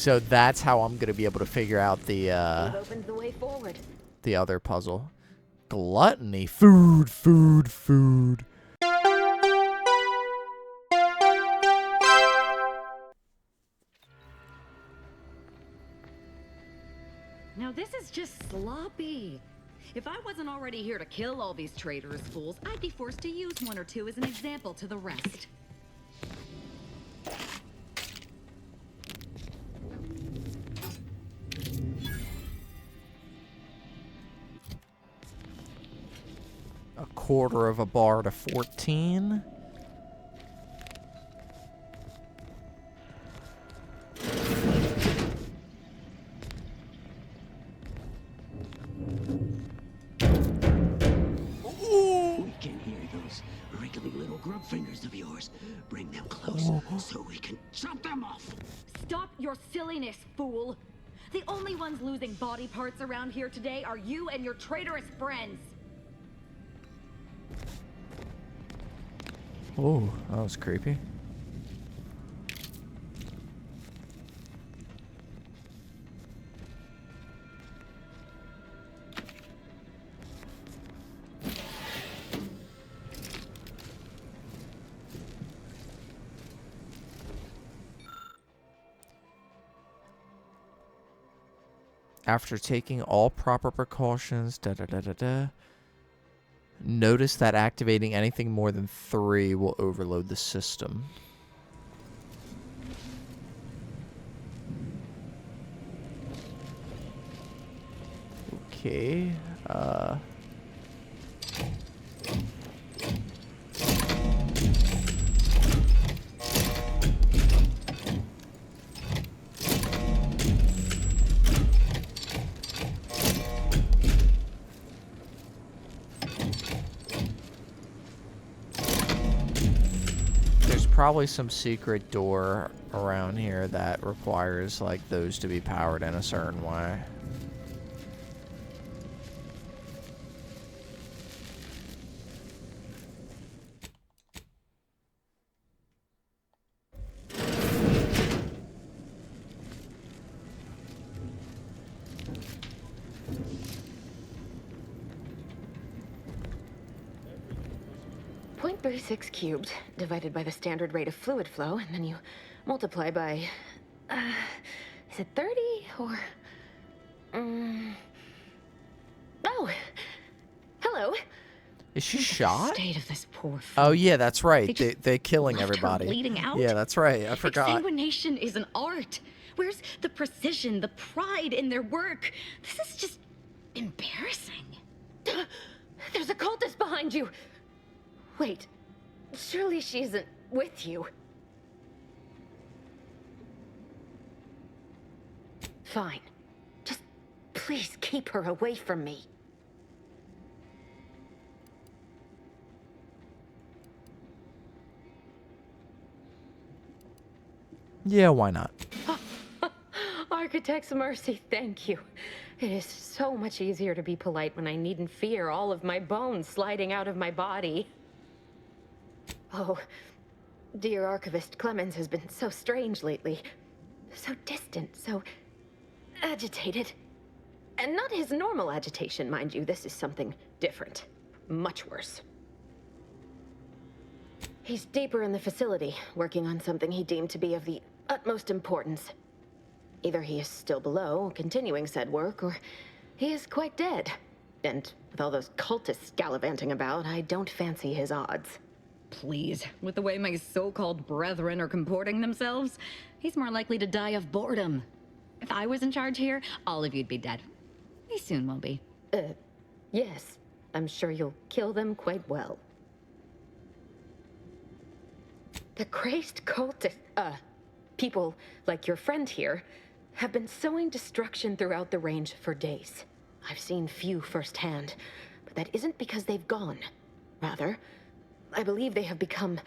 So that's how I'm gonna be able to figure out We've opened the way forward. the other puzzle. Gluttony. Food, food, food. Now this is just sloppy. If I wasn't already here to kill all these traitorous fools, I'd be forced to use one or two as an example to the rest. A quarter of a bar to 14. We can hear those wriggly little grub fingers of yours. Bring them close so we can chop them off. Stop your silliness, fool! The only ones losing body parts around here today are you and your traitorous friends. Oh, that was creepy. After taking all proper precautions, notice that activating anything more than 3 will overload the system. Okay, there's probably some secret door around here that requires, like, those to be powered in a certain way. .36 cubed divided by the standard rate of fluid flow, and then you multiply by, is it 30 or, oh, hello. Is she shot? State of this poor fool. Oh yeah, that's right. They They're killing left her everybody. bleeding out? Yeah, that's right. I forgot. Exsanguination is an art. Where's the precision, the pride in their work? This is just embarrassing. There's a cultist behind you. Wait, surely she isn't with you. Fine. Just please keep her away from me. Yeah, why not? Architect's mercy, thank you. It is so much easier to be polite when I needn't fear all of my bones sliding out of my body. Oh, dear Archivist Clemens has been so strange lately. So distant, so agitated. And not his normal agitation, mind you. This is something different. Much worse. He's deeper in the facility, working on something he deemed to be of the utmost importance. Either he is still below, continuing said work, or he is quite dead. And with all those cultists gallivanting about, I don't fancy his odds. Please, with the way my so-called brethren are comporting themselves, he's more likely to die of boredom. If I was in charge here, all of you'd be dead. He soon will be. Yes, I'm sure you'll kill them quite well. The crazed people like your friend here have been sowing destruction throughout the range for days. I've seen few firsthand, but that isn't because they've gone. Rather, I believe they have become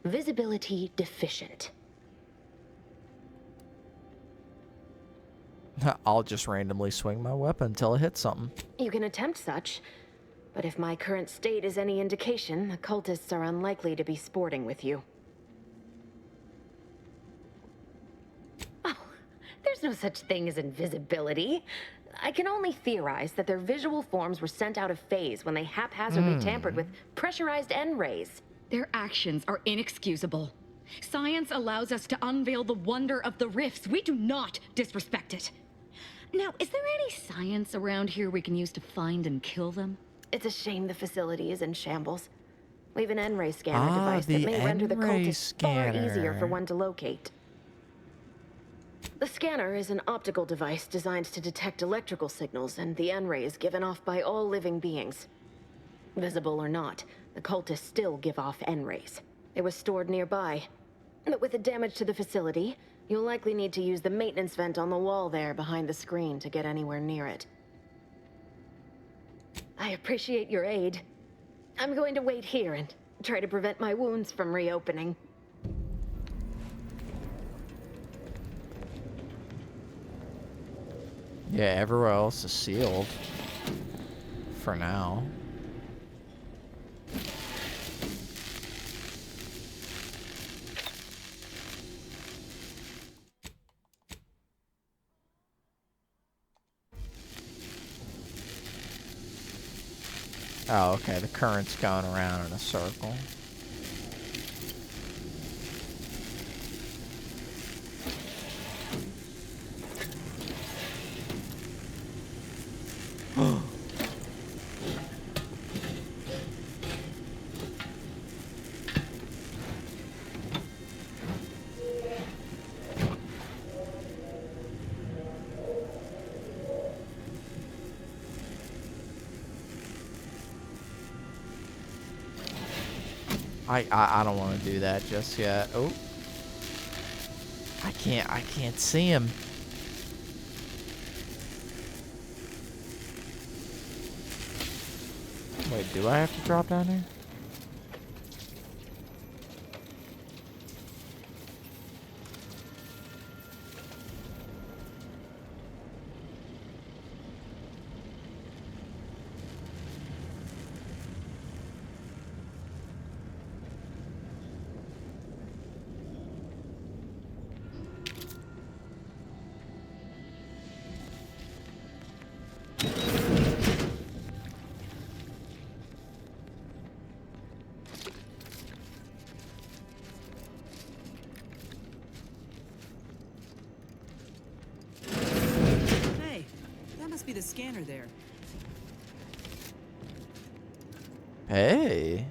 visibility deficient. I'll just randomly swing my weapon until it hits something. You can attempt such, but if my current state is any indication, the cultists are unlikely to be sporting with you. There's no such thing as invisibility. I can only theorize that their visual forms were sent out of phase when they haphazardly tampered with pressurized N-rays. Their actions are inexcusable. Science allows us to unveil the wonder of the rifts. We do not disrespect it. Now, is there any science around here we can use to find and kill them? It's a shame the facility is in shambles. We have an N-ray scanner device that the may render the N-ray cultists far easier scanner. for one to locate. The scanner is an optical device designed to detect electrical signals and the N-rays given off by all living beings. Visible or not, the cultists still give off N-rays. It was stored nearby. But with the damage to the facility, you'll likely need to use the maintenance vent on the wall there behind the screen to get anywhere near it. I appreciate your aid. I'm going to wait here and try to prevent my wounds from reopening. Yeah, everywhere else is sealed. For now. Oh, okay, the current's going around in a circle. I don't want to do that just yet. Oh. I can't see him. Wait, do I have to drop down here? Hey, that must be the scanner there. Hey.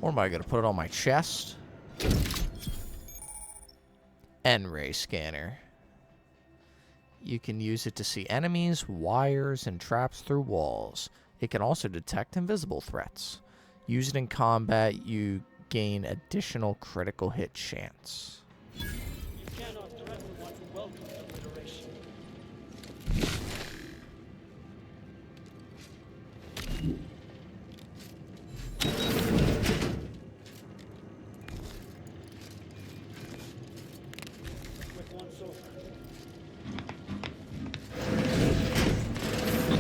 Or am I gonna put it on my chest? N-ray scanner. You can use it to see enemies, wires, and traps through walls. It can also detect invisible threats. Use it in combat, you gain additional critical hit chance. You cannot threaten one who welcomes obliteration. Quick once over.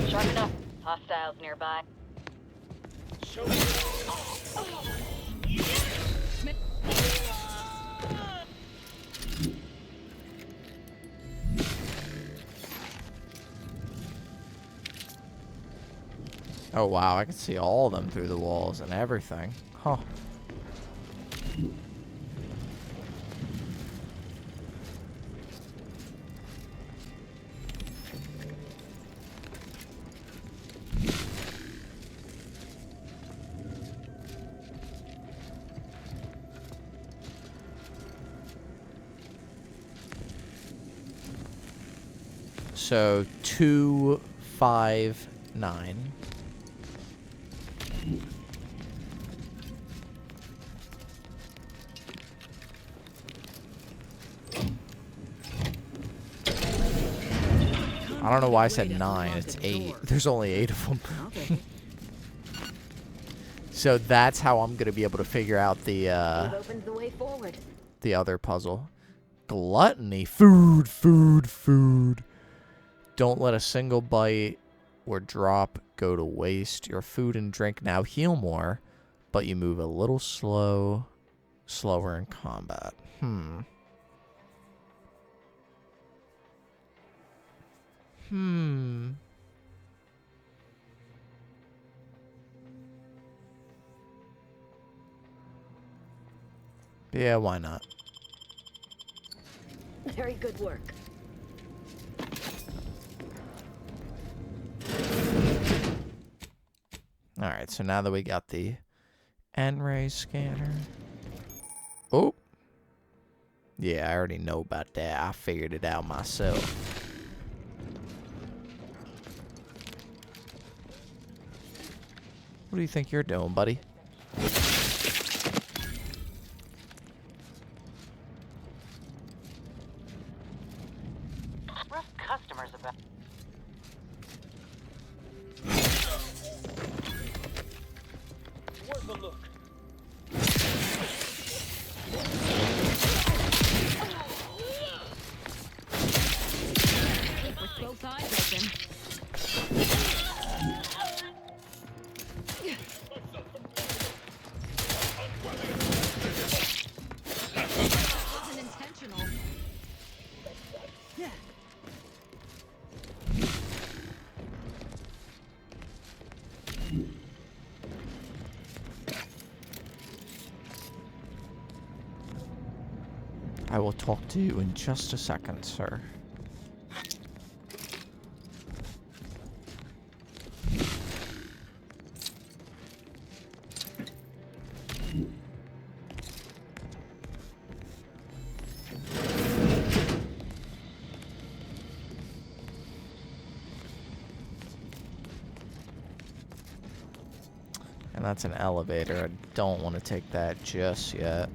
Sharp enough. Hostiles nearby. Show me. Oh wow, I can see all of them through the walls and everything. Huh. So 259. I don't know why I said 9. It's 8. There's only 8 of them. I'll take it. So that's how I'm going to be able to figure out We've opened the way forward. the other puzzle. Gluttony. Food, food, food. Don't let a single bite or drop go to waste. Your food and drink now heal more, but you move a little slower in combat. Yeah, why not? Very good work. Alright, so now that we got the N-ray scanner. Oh! Yeah, I already know about that. I figured it out myself. What do you think you're doing, buddy? Rough customers about. Worth a look. With both eyes open. Wasn't intentional. I will talk to you in just a second, sir. And that's an elevator. I don't want to take that just yet.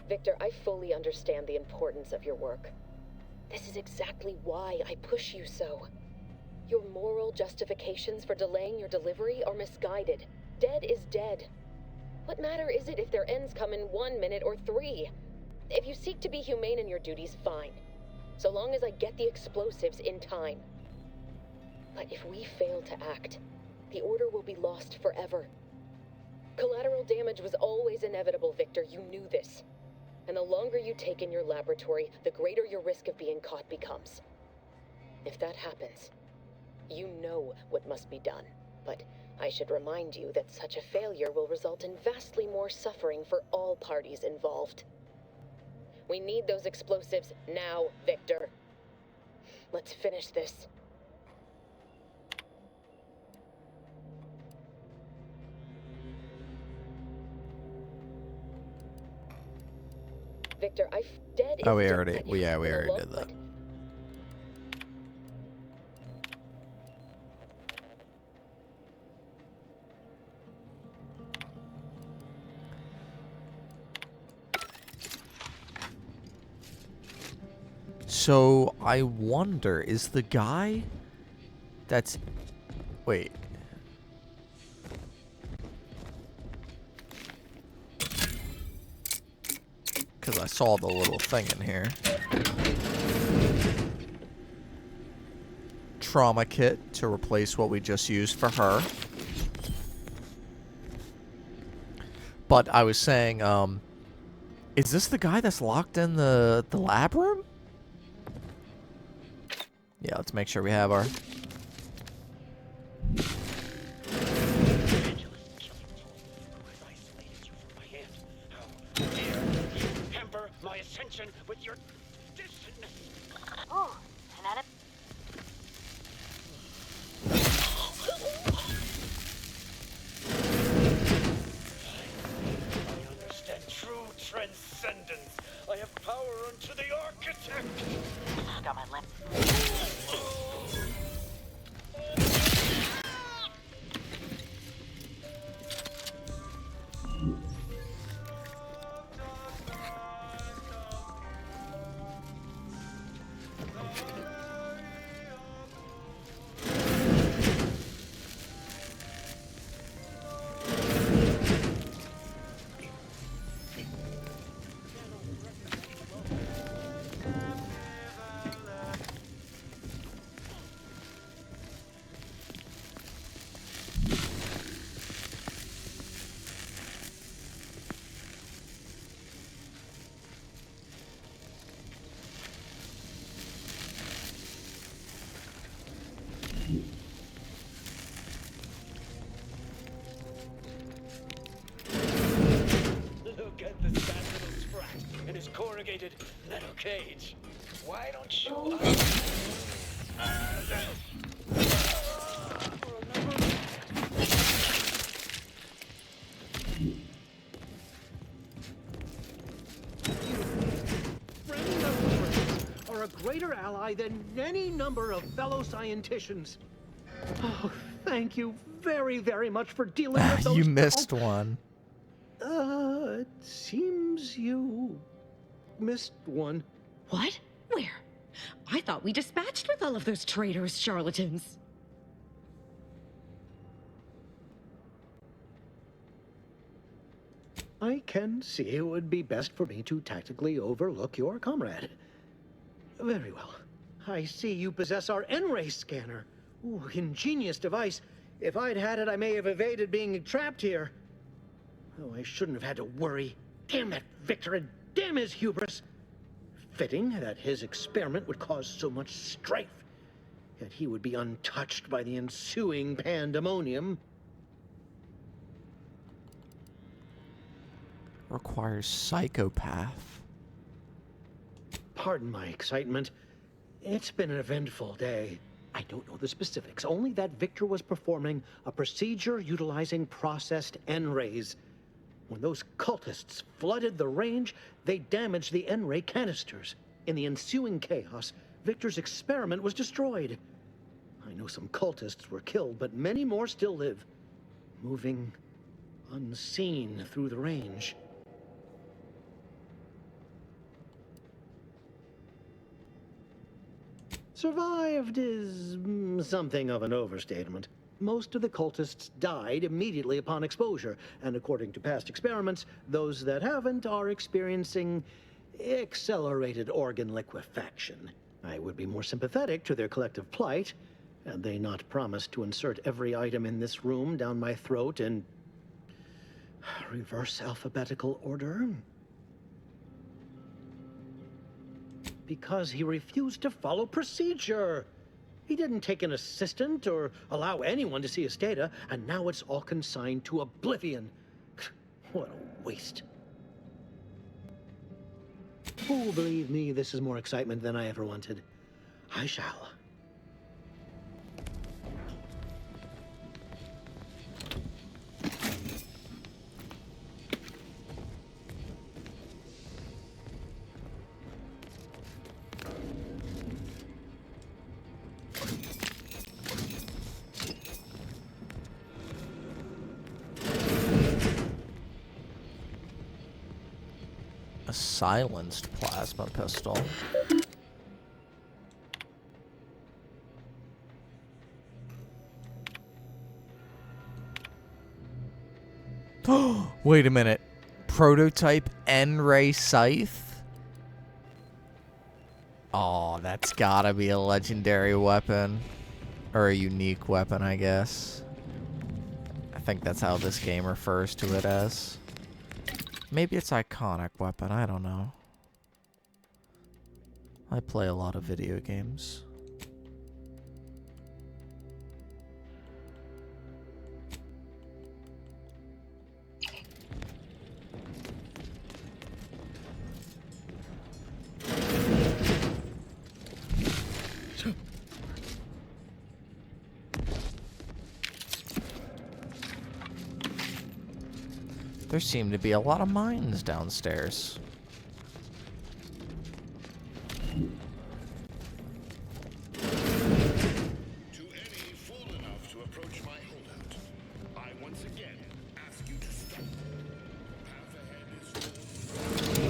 Victor, I fully understand the importance of your work. This is exactly why I push you so. Your moral justifications for delaying your delivery are misguided. Dead is dead. What matter is it if their ends come in 1 minute or 3? If you seek to be humane in your duties, fine. So long as I get the explosives in time. But if we fail to act, the order will be lost forever. Collateral damage was always inevitable, Victor. You knew this. And the longer you take in your laboratory, the greater your risk of being caught becomes. If that happens, you know what must be done. But I should remind you that such a failure will result in vastly more suffering for all parties involved. We need those explosives now, Victor. Let's finish this. Victor, dead is Oh, we dead. already did that. So, I wonder, is the guy that's... Wait. Because I saw the little thing in here. Trauma kit to replace what we just used for her. But I was saying, is this the guy that's locked in the lab room? Yeah, let's make sure we have our... My ascension with your dissonance. Ooh, an anim- I understand true transcendence. I have power unto the architect. Got my limp. corrugated metal cage. Why don't you... Are a greater ally than any number of fellow scienticians. Oh, thank you very, very much for dealing with those... You missed one. It seems you missed one. What? Where? I thought we dispatched with all of those traitorous charlatans. I can see it would be best for me to tactically overlook your comrade. Very well. I see you possess our N-ray scanner. Ooh, ingenious device. If I'd had it, I may have evaded being trapped here. Oh, I shouldn't have had to worry. Damn that Victor, and damn his hubris. Fitting that his experiment would cause so much strife. Yet he would be untouched by the ensuing pandemonium. Requires psychopath. Pardon my excitement. It's been an eventful day. I don't know the specifics, only that Victor was performing a procedure utilizing processed N-rays. When those cultists flooded the range, they damaged the N-ray canisters. In the ensuing chaos, Victor's experiment was destroyed. I know some cultists were killed, but many more still live, moving unseen through the range. Survived is something of an overstatement. Most of the cultists died immediately upon exposure, and according to past experiments, those that haven't are experiencing accelerated organ liquefaction. I would be more sympathetic to their collective plight, had they not promised to insert every item in this room down my throat in reverse alphabetical order. Because he refused to follow procedure. He didn't take an assistant or allow anyone to see his data, and now it's all consigned to oblivion. What a waste. Oh, believe me, this is more excitement than I ever wanted. I shall. A silenced plasma pistol. Wait a minute. Prototype N-ray scythe? Oh, that's gotta be a legendary weapon. Or a unique weapon, I guess. I think that's how this game refers to it as. Maybe it's iconic weapon, I don't know. I play a lot of video games. There seem to be a lot of mines downstairs. To any fool enough to approach my holdout, I once again ask you to stop. Path ahead is full.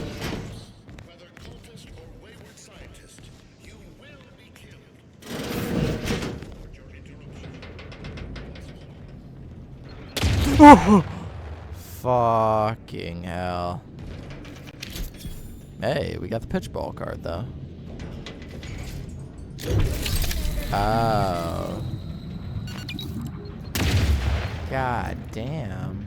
Whether cultist or wayward scientist, you will be killed. Your interruption. Fucking hell. Hey, we got the pitchball card, though. Oh. God damn.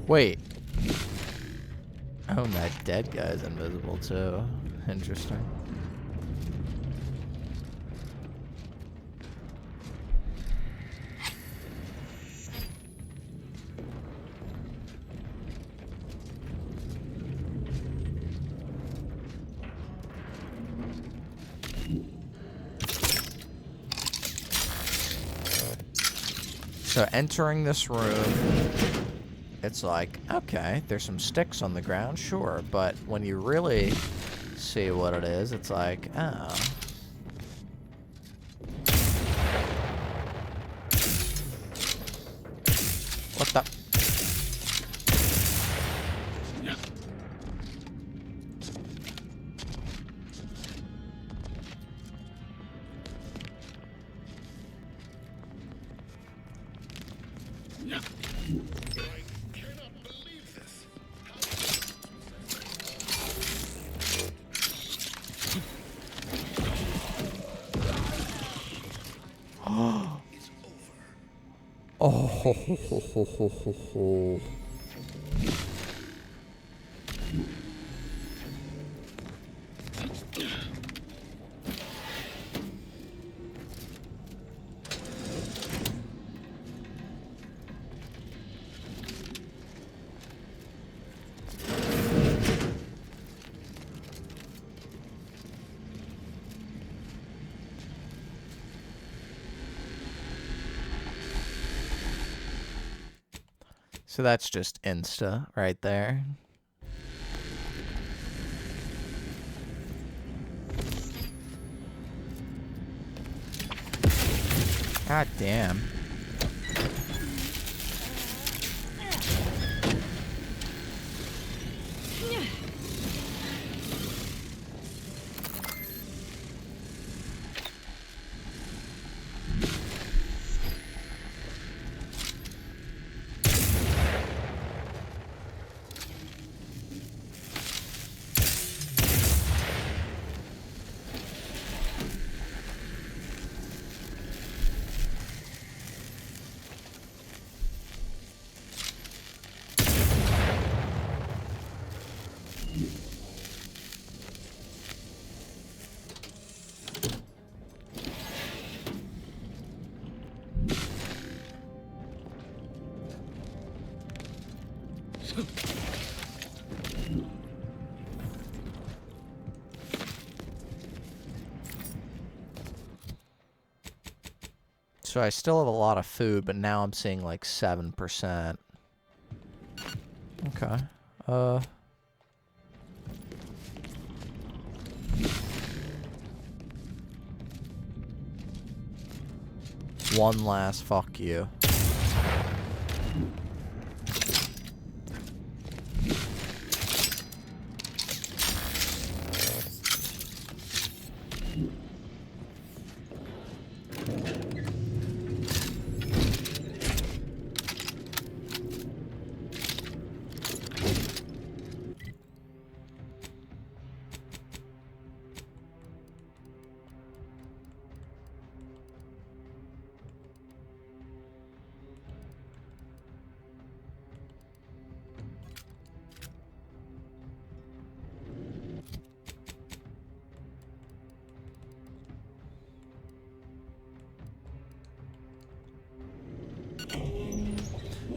Wait. Oh, and that dead guy's invisible too. Interesting. So entering this room, it's like, okay, there's some sticks on the ground, sure, but when you really see what it is, it's like, oh. What the? Oh, ho, ho, ho, ho, ho, ho, ho. So that's just insta right there. God damn. So I still have a lot of food, but now I'm seeing like 7%. Okay. One last fuck you.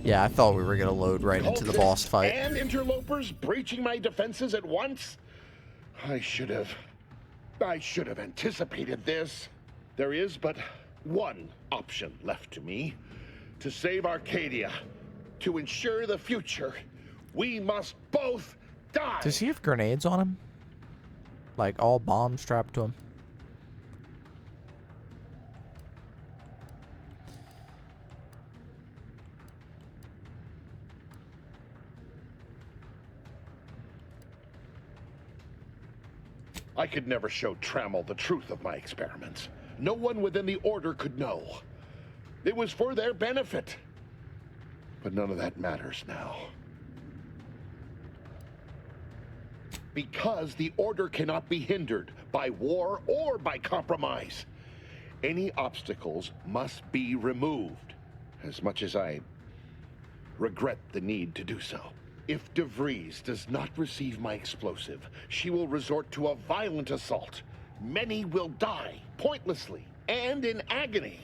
Yeah, I thought we were gonna load right into the boss fight. And interlopers breaching my defenses at once? I should have anticipated this. There is but one option left to me. To save Arcadia, to ensure the future, we must both die. Does he have grenades on him? Like all bombs strapped to him? I could never show Trammell the truth of my experiments. No one within the Order could know. It was for their benefit. But none of that matters now. Because the Order cannot be hindered by war or by compromise. Any obstacles must be removed, as much as I regret the need to do so. If DeVries does not receive my explosive, she will resort to a violent assault. Many will die, pointlessly, and in agony.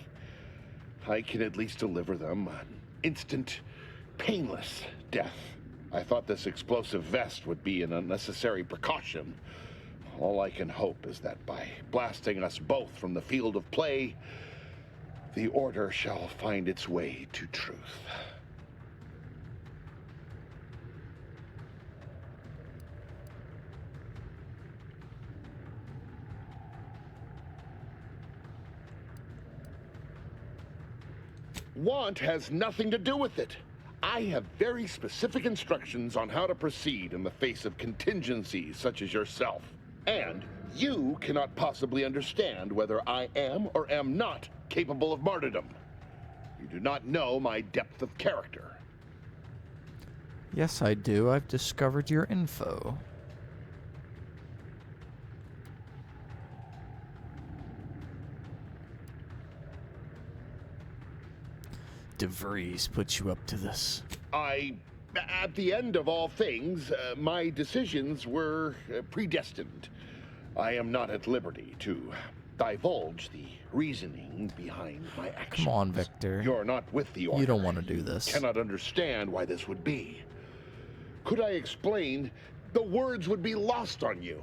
I can at least deliver them an instant, painless death. I thought this explosive vest would be an unnecessary precaution. All I can hope is that by blasting us both from the field of play, the Order shall find its way to truth. Want has nothing to do with it. I have very specific instructions on how to proceed in the face of contingencies such as yourself. And you cannot possibly understand whether I am or am not capable of martyrdom. You do not know my depth of character. Yes, I do. I've discovered your info. DeVries put you up to this. At the end of all things, my decisions were predestined. I am not at liberty to divulge the reasoning behind my actions. Come on, Victor. You're not with the Order. You don't want to do this. Cannot understand why this would be. Could I explain? The words would be lost on you.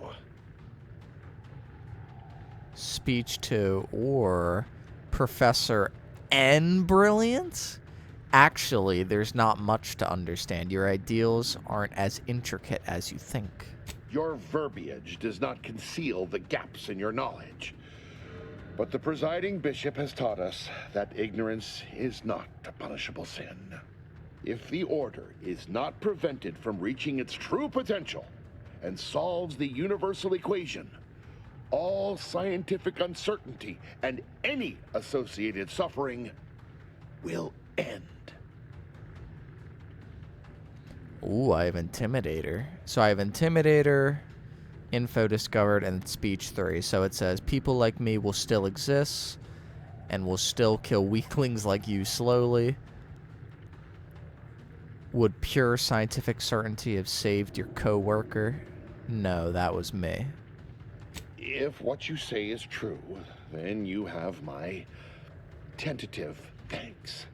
Speech 2 or Professor N Brilliance? Actually, there's not much to understand. Your ideals aren't as intricate as you think. Your verbiage does not conceal the gaps in your knowledge. But the presiding bishop has taught us that ignorance is not a punishable sin. If the Order is not prevented from reaching its true potential and solves the universal equation, all scientific uncertainty and any associated suffering will end. Ooh, I have Intimidator. So I have Intimidator, Info Discovered, and Speech 3. So it says, people like me will still exist and will still kill weaklings like you slowly. Would pure scientific certainty have saved your co-worker? No, that was me. If what you say is true, then you have my tentative thanks.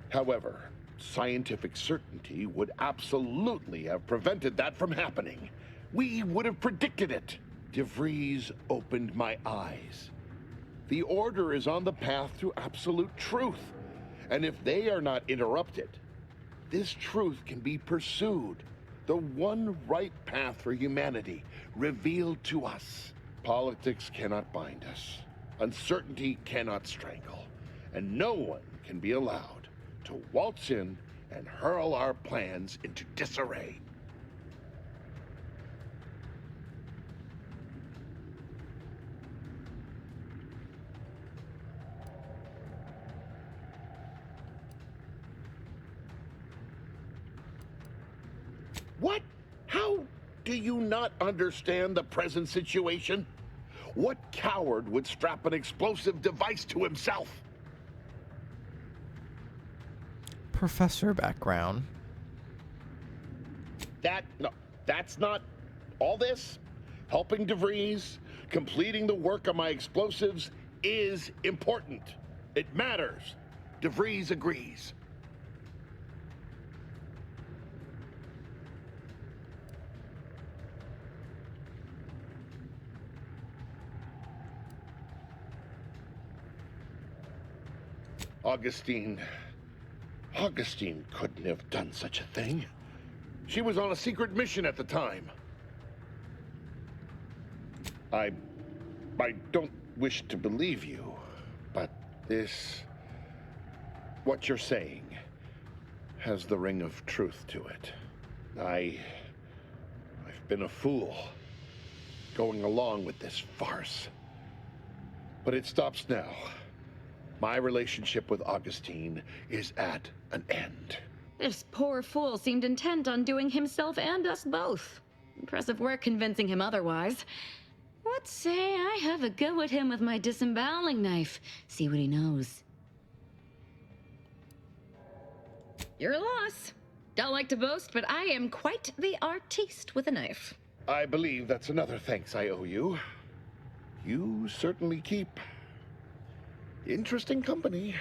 However, scientific certainty would absolutely have prevented that from happening. We would have predicted it. DeVries opened my eyes. The Order is on the path to absolute truth. And if they are not interrupted, this truth can be pursued. The one right path for humanity revealed to us. Politics cannot bind us. Uncertainty cannot strangle. And no one can be allowed to waltz in and hurl our plans into disarray. What? How do you not understand the present situation? What coward would strap an explosive device to himself? Professor background. That's not all this. Helping DeVries, completing the work on my explosives is important. It matters. DeVries agrees. Augustine couldn't have done such a thing. She was on a secret mission at the time. I don't wish to believe you, but what you're saying has the ring of truth to it. I've been a fool going along with this farce. But it stops now. My relationship with Augustine is at an end. This poor fool seemed intent on doing himself and us both. Impressive work convincing him otherwise. What say I have a go at him with my disemboweling knife? See what he knows. Your loss. Don't like to boast, but I am quite the artiste with a knife. I believe that's another thanks I owe you. You certainly keep interesting company.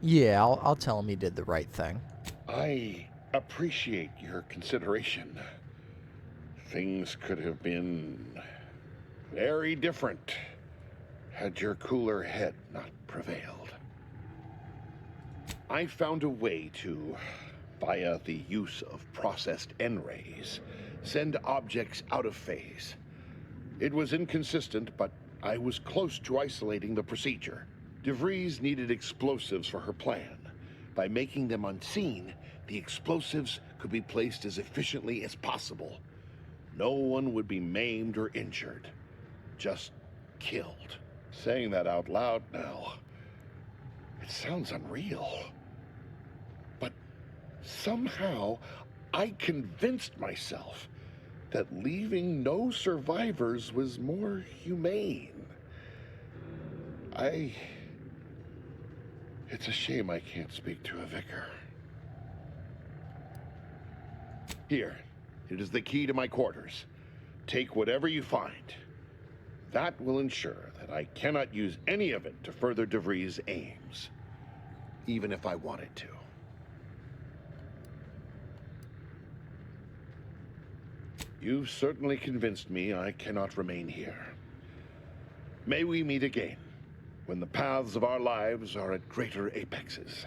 Yeah, I'll tell him he did the right thing. I appreciate your consideration. Things could have been very different had your cooler head not prevailed. I found a way to, via the use of processed N-rays, send objects out of phase. It was inconsistent, but I was close to isolating the procedure. DeVries needed explosives for her plan. By making them unseen, the explosives could be placed as efficiently as possible. No one would be maimed or injured, just killed. Saying that out loud now, it sounds unreal. But somehow, I convinced myself that leaving no survivors was more humane. It's a shame I can't speak to a vicar. Here, it is the key to my quarters. Take whatever you find. That will ensure that I cannot use any of it to further DeVries' aims, even if I wanted to. You've certainly convinced me I cannot remain here. May we meet again, when the paths of our lives are at greater apexes.